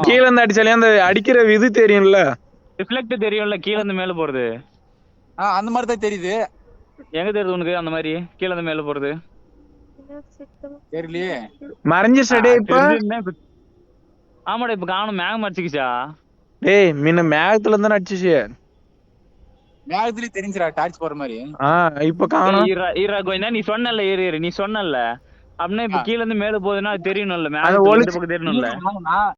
கீழ இருந்து அடிச்சாலே அந்த அடிக்கிற இது தெரியும்ல, ரிஃப்ளெக்ட் தெரியும்ல கீழ இருந்து மேல போறது. அந்த மாதிரி தான் தெரியுது. எங்க தெரியுது உனக்கு அந்த மாதிரி கீழ இருந்து மேல போறது? தெரியலையே. மறைஞ்சிச்சடே இப்ப. ஆமாடா இப்ப காணும், மேகம் அடிச்சுக்கிச்சா. டேய் முன்ன மேகத்துல இருந்தா அடிச்சிச்சு. மேகத்துலயே தெரிஞ்சுடா டார்ச் போற மாதிரி. இப்ப காணும். நீ சொன்னல நீ சொன்னல அப்படின்னா இப்ப கீழ இருந்து மேல போகுதுன்னா அது தெரியணும்ல, அது மேல ஒளிச்சு பக்கம் தெரியணும்ல.